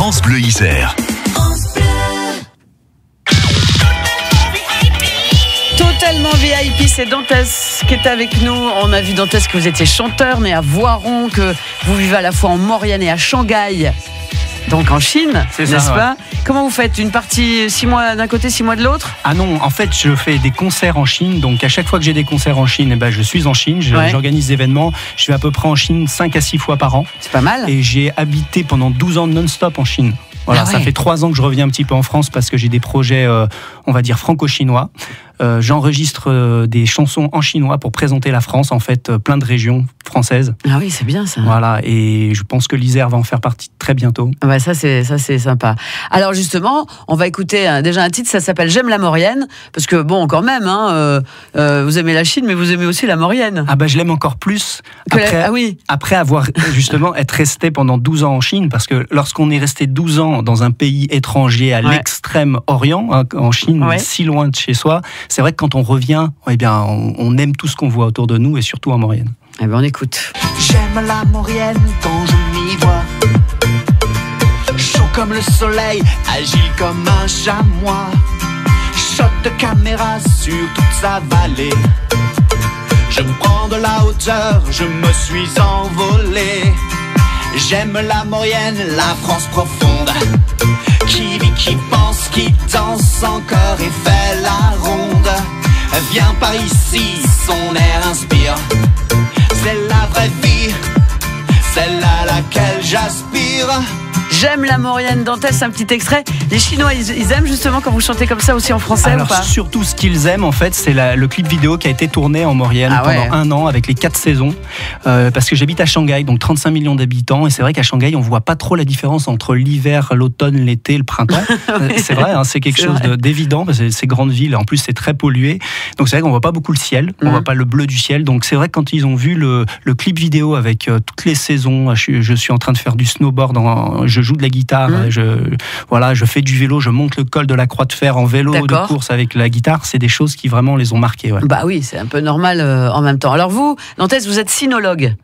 France Bleu Isère. Totalement VIP, c'est Dantès qui est avec nous. On a vu Dantès que vous étiez chanteur, né à Voiron, que vous vivez à la fois en Maurienne et à Shanghai, donc en Chine, n'est-ce pas? Comment vous faites? Une partie 6 mois d'un côté, 6 mois de l'autre? Ah non, en fait, je fais des concerts en Chine. Donc, à chaque fois que j'ai des concerts en Chine, je suis en Chine. J'organise des événements. Je vais à peu près en Chine 5 à 6 fois par an. C'est pas mal. Et j'ai habité pendant 12 ans non-stop en Chine. Voilà, ça fait 3 ans que je reviens un petit peu en France parce que j'ai des projets, on va dire, franco-chinois. J'enregistre des chansons en chinois pour présenter la France, en fait, plein de régions françaises. Ah oui, c'est bien ça. Voilà, et je pense que l'Isère va en faire partie très bientôt. Ouais, ça c'est sympa. Alors justement, on va écouter déjà un titre, ça s'appelle J'aime la Maurienne, parce que bon, quand même, vous aimez la Chine, mais vous aimez aussi la Maurienne. Ah je l'aime encore plus après avoir justement être resté pendant 12 ans en Chine, parce que lorsqu'on est resté 12 ans dans un pays étranger à l'extrême orient, en Chine, si loin de chez soi, c'est vrai que quand on revient, on aime tout ce qu'on voit autour de nous, et surtout en Maurienne. Eh bien, on écoute. J'aime la Maurienne quand je m'y vois. Chaud comme le soleil, agile comme un chamois. Shot de caméra sur toute sa vallée. Je prends de la hauteur, je me suis envolé. J'aime la Maurienne, la France profonde. Qui vit, qui pense, qui danse encore et fait la ronde. Viens par ici, son air inspire. C'est la vraie vie, celle à laquelle j'aspire. J'aime la Maurienne, Dantès, un petit extrait. Les Chinois, ils aiment justement quand vous chantez comme ça aussi en français. Alors, ou pas? Surtout ce qu'ils aiment, en fait, c'est le clip vidéo qui a été tourné en Maurienne pendant 1 an avec les 4 saisons. Parce que j'habite à Shanghai, donc 35 millions d'habitants. Et c'est vrai qu'à Shanghai, on voit pas trop la différence entre l'hiver, l'automne, l'été, le printemps. C'est vrai, c'est quelque chose d'évident, parce que ces grandes villes, en plus, c'est très pollué. Donc c'est vrai qu'on voit pas beaucoup le ciel, on voit pas le bleu du ciel. Donc c'est vrai que quand ils ont vu le clip vidéo avec toutes les saisons, je suis en train de faire du snowboard, je joue de la guitare, je fais du vélo, je monte le col de la Croix de Fer en vélo de course avec la guitare, c'est des choses qui vraiment les ont marquées. Ouais. Bah oui, c'est un peu normal en même temps. Alors vous, Dantès, vous êtes sinologue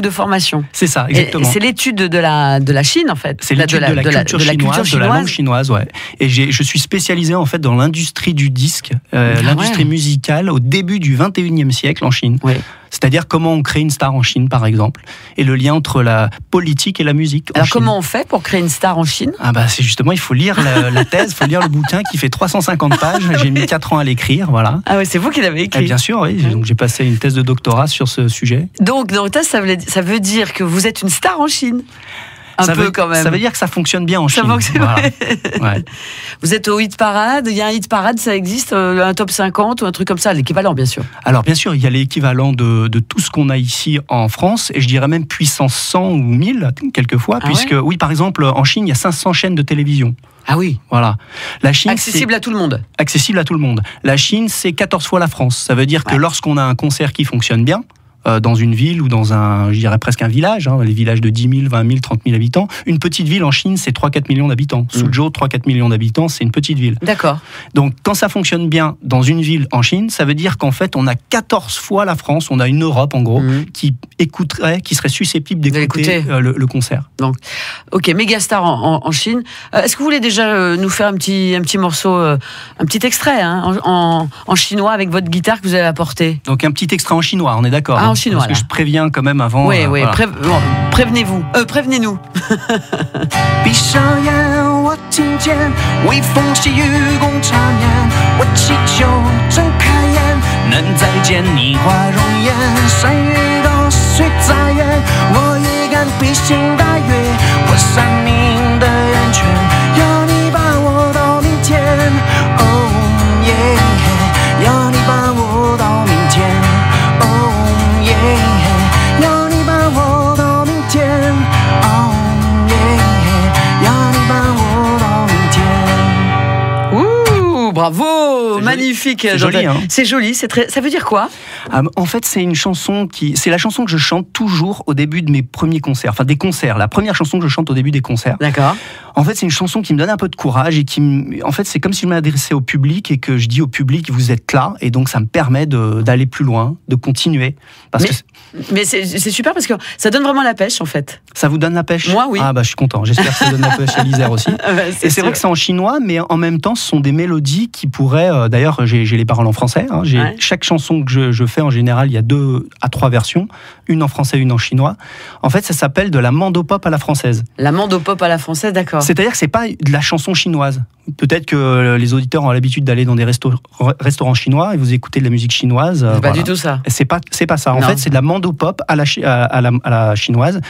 de formation. C'est ça, exactement. Et c'est l'étude de la Chine en fait. C'est l'étude de la culture chinoise, de la langue chinoise, ouais. Et je suis spécialisé en fait dans l'industrie du disque, l'industrie musicale au début du 21e siècle en Chine. Ouais. C'est-à-dire comment on crée une star en Chine, par exemple, et le lien entre la politique et la musique. Alors comment on fait pour créer une star en Chine? C'est justement, il faut lire la thèse, il faut lire le bouquin qui fait 350 pages. J'ai mis 4 ans à l'écrire, voilà. Ah oui, c'est vous qui l'avez écrit? Bien sûr, oui. Donc j'ai passé une thèse de doctorat sur ce sujet. Donc ça veut dire que vous êtes une star en Chine? Quand même. Ça veut dire que ça fonctionne bien en Chine. Voilà. Ouais. Vous êtes au hit parade, il y a un hit parade, ça existe, un top 50 ou un truc comme ça, l'équivalent bien sûr. Alors bien sûr, il y a l'équivalent de tout ce qu'on a ici en France, et je dirais même puissance 100 ou 1000 quelquefois, puisque oui, par exemple, en Chine, il y a 500 chaînes de télévision. Ah oui. Voilà. La Chine, accessible à tout le monde. Accessible à tout le monde. La Chine, c'est 14 fois la France. Ça veut dire que lorsqu'on a un concert qui fonctionne bien, dans une ville ou dans je dirais presque un village, les villages de 10 000, 20 000, 30 000 habitants. Une petite ville en Chine, c'est 3-4 millions d'habitants. Suzhou, 3-4 millions d'habitants, c'est une petite ville. D'accord. Donc, quand ça fonctionne bien dans une ville en Chine, ça veut dire qu'en fait, on a 14 fois la France, on a une Europe, en gros, qui serait susceptible d'écouter le concert. Donc, ok, méga star en Chine. Est-ce que vous voulez déjà nous faire un petit morceau, un petit extrait en chinois avec votre guitare que vous avez apporté? Donc, un petit extrait en chinois, on est d'accord? En chinois, parce que je préviens quand même avant. Oui, voilà. Prévenez-vous. Prévenez-nous. 闭上眼，我听见微风细雨共缠绵，我祈求睁开眼，能再见你花容颜。山与高水再远，我也敢披星戴月，破山明的圆圈，要你把我到明天。Oh yeah， 要你把我到明天。要你把我到明天 ，Oh yeah， 要你把我到明天。Bravo, magnifique. C'est joli, hein. C'est joli, c'est très... Ça veut dire quoi? En fait, c'est la chanson que je chante toujours au début de mes premiers concerts, enfin des concerts. La première chanson que je chante au début des concerts. D'accord. En fait, c'est une chanson qui me donne un peu de courage et en fait, c'est comme si je m'adressais au public et que je dis au public, vous êtes là, et donc ça me permet d'aller plus loin, de continuer. Mais c'est super parce que ça donne vraiment la pêche, en fait. Ça vous donne la pêche? Moi, oui. Ah bah je suis content. J'espère que ça donne la pêche à l'Isère aussi. Et c'est vrai que c'est en chinois, mais en même temps, ce sont des mélodies qui pourraient. D'ailleurs, j'ai les paroles en français. Hein, chaque chanson que je fais en général, il y a 2 à 3 versions, une en français, une en chinois. En fait, ça s'appelle de la mandopop à la française. La mandopop à la française, d'accord. C'est-à-dire que c'est pas de la chanson chinoise. Peut-être que les auditeurs ont l'habitude d'aller dans des restaurants chinois et vous écoutez de la musique chinoise. C'est pas du tout ça. C'est pas ça. En fait, c'est de la mandopop à la chinoise,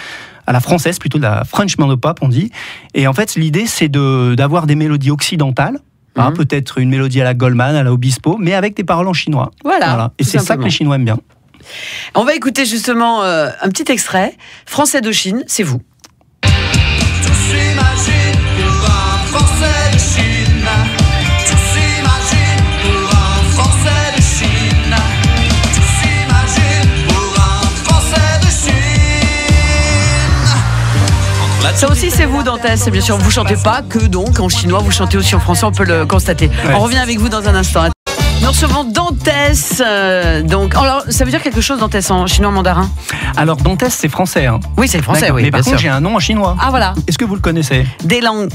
à la française plutôt, de la French mandopop on dit. Et en fait, l'idée c'est d'avoir des mélodies occidentales. Peut-être une mélodie à la Goldman, à la Obispo, mais avec des paroles en chinois. Voilà. Et c'est ça que les Chinois aiment bien. On va écouter justement un petit extrait. Français de Chine, c'est vous. Ça aussi c'est vous, Dantès, bien sûr. Vous chantez pas que donc en chinois, vous chantez aussi en français, on peut le constater. Ouais. On revient avec vous dans un instant. Nous recevons Dantès. Donc, alors, ça veut dire quelque chose, Dantès, en chinois mandarin? Alors, Dantès, c'est français. Hein. Oui, c'est français, oui. Mais par contre, j'ai un nom en chinois. Ah, voilà. Est-ce que vous le connaissez? Deliang.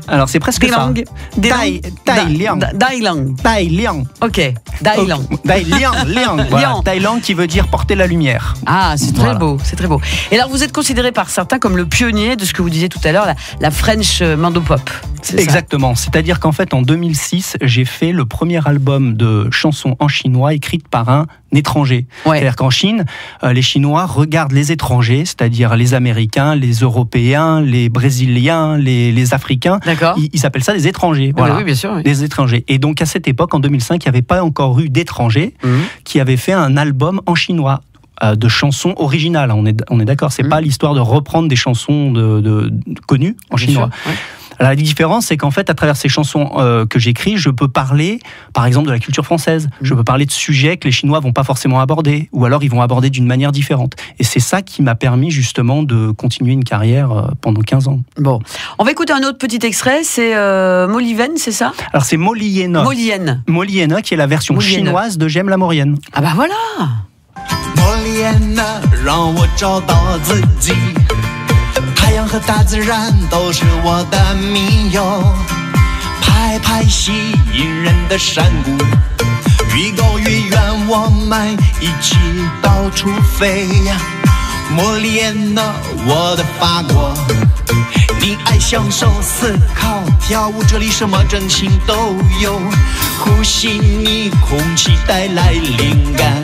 Alors, c'est presque ça. Dai Liang. Ok. Dai Liang. Voilà. Thaïlande qui veut dire porter la lumière. Ah, c'est très beau. C'est très beau. Et alors, vous êtes considéré par certains comme le pionnier de ce que vous disiez tout à l'heure, la French mandopop. Exactement. C'est-à-dire qu'en fait, en 2006, j'ai fait le premier album de chansons en chinois écrites par un étranger. Ouais. C'est-à-dire qu'en Chine, les Chinois regardent les étrangers, c'est-à-dire les Américains, les Européens, les Brésiliens, les Africains. D'accord. Ils appellent ça des étrangers. Voilà. Oui, bien sûr. Oui. Des étrangers. Et donc, à cette époque, en 2005, il n'y avait pas encore eu d'étrangers qui avaient fait un album en chinois. De chansons originales, on est d'accord, c'est pas l'histoire de reprendre des chansons connues en chinois. Sûr, ouais. Alors, la différence, c'est qu'en fait, à travers ces chansons que j'écris, je peux parler, par exemple, de la culture française. Je peux parler de sujets que les Chinois vont pas forcément aborder, ou alors ils vont aborder d'une manière différente. Et c'est ça qui m'a permis justement de continuer une carrière pendant 15 ans. Bon, on va écouter un autre petit extrait, c'est Moliven, c'est ça? Alors c'est Moliena. Moliena, qui est la version chinoise de J'aime la Maurienne. Ah bah voilà. Moliena, 让我找到自己。太阳和大自然都是我的密友，拍拍吸引人的山谷，愈高愈远，我们一起到处飞。莫里安娜，我的法国，你爱享受思考跳舞，这里什么真情都有，呼吸你空气带来灵感，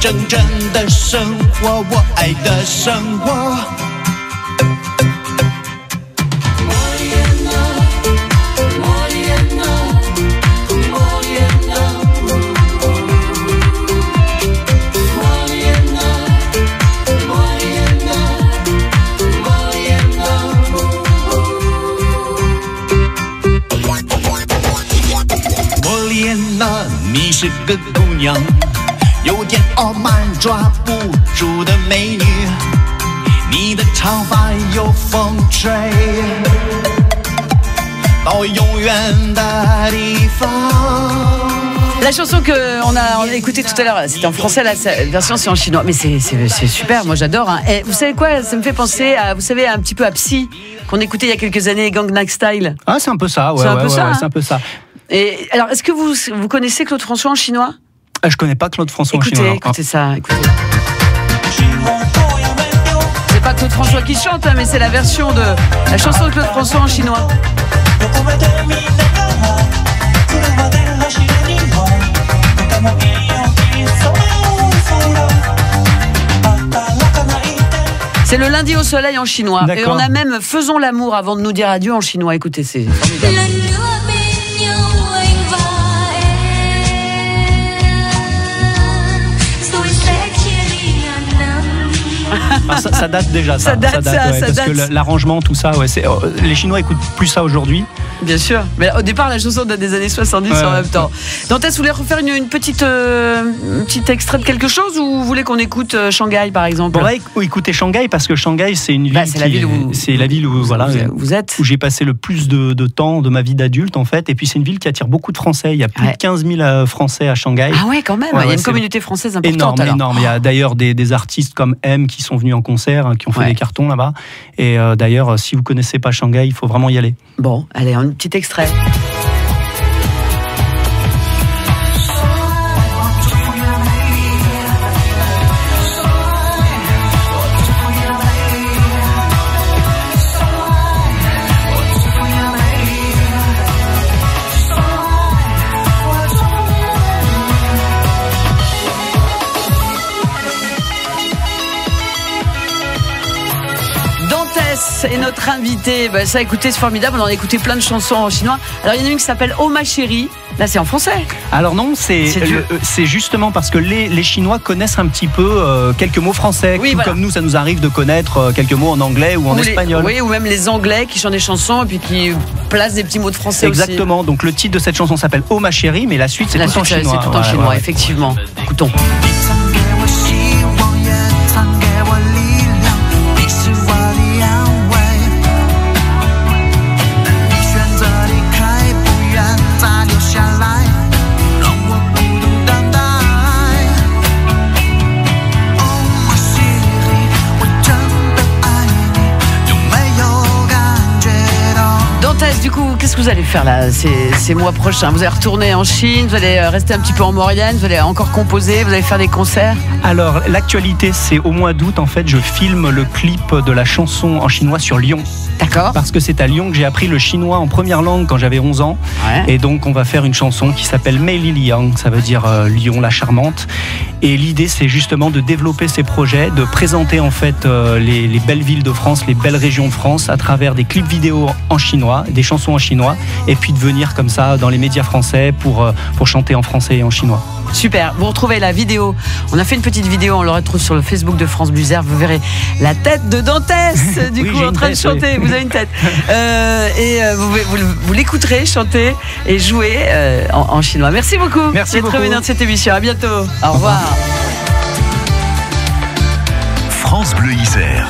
真正的生活，我爱的生活。你是个姑娘，有点傲慢，抓不住的美女。你的长发有风吹到永远的地方。La chanson qu'on a écoutée tout à l'heure, c'était en français, la version c'est en chinois. Mais c'est super, moi j'adore. Hein. Et vous savez quoi, ça me fait penser à, vous savez, un petit peu à Psy, qu'on écoutait il y a quelques années, Gangnam Style. Ah, c'est un peu ça, ouais. C'est un peu ça. Et alors, est-ce que vous connaissez Claude François en chinois? Je connais pas Claude François en chinois. Écoutez ça, écoutez. C'est pas Claude François qui chante, hein, mais c'est la version de la chanson de Claude François en chinois. C'est le lundi au soleil en chinois. Et on a même Faisons l'amour avant de nous dire adieu en chinois. Écoutez, c'est formidable. Ah, ça date déjà, ça date, parce que l'arrangement, tout ça, les Chinois écoutent plus ça aujourd'hui. Bien sûr. Mais au départ, la chanson date des années 70 en même temps. Dantès, vous voulez refaire une petite extrait de quelque chose ou vous voulez qu'on écoute Shanghai par exemple? On va écouter Shanghai parce que Shanghai, c'est une ville c'est la ville où vous êtes. Où j'ai passé le plus de temps de ma vie d'adulte en fait. Et puis c'est une ville qui attire beaucoup de Français. Il y a plus de 15 000 Français à Shanghai. Ah ouais, quand même. Il y a une communauté française importante. Énorme. Il y a d'ailleurs des artistes comme M qui sont venus en concert, qui ont fait des cartons là-bas. Et d'ailleurs, si vous connaissez pas Shanghai, il faut vraiment y aller. Bon, allez, un petit extrait. Et notre invité, ça écoutez, c'est formidable, on en a écouté plein de chansons en chinois. Alors il y en a une qui s'appelle Oh ma chérie, là c'est en français. Alors non, c'est justement parce que les Chinois connaissent un petit peu quelques mots français, comme nous ça nous arrive de connaître quelques mots en anglais ou en espagnol. Oui, ou même les Anglais qui chantent des chansons et puis qui placent des petits mots de français. Exactement, donc le titre de cette chanson s'appelle Oh ma chérie, mais la suite c'est tout en chinois. C'est tout en chinois, effectivement. Écoutons. Du coup, qu'est-ce que vous allez faire là ces mois prochains? Vous allez retourner en Chine, vous allez rester un petit peu en Maurienne, vous allez encore composer, vous allez faire des concerts? Alors, l'actualité, c'est au mois d'août, en fait, je filme le clip de la chanson en chinois sur Lyon. D'accord. Parce que c'est à Lyon que j'ai appris le chinois en première langue quand j'avais 11 ans. Ouais. Et donc, on va faire une chanson qui s'appelle Mei Li Liang, ça veut dire Lyon la charmante. Et l'idée, c'est justement de développer ces projets, de présenter en fait les belles villes de France, les belles régions de France à travers des clips vidéo en chinois, des chansons en chinois, et puis de venir comme ça dans les médias français pour chanter en français et en chinois. Super, vous retrouvez la vidéo. On a fait une petite vidéo, on le retrouve sur le Facebook de France Bleu Isère. Vous verrez la tête de Dantès, du coup, en train de chanter. Oui. Vous avez une tête. Vous l'écouterez chanter et jouer en chinois. Merci beaucoup d'être venu dans cette émission. À bientôt. Au revoir. France Bleu Isère.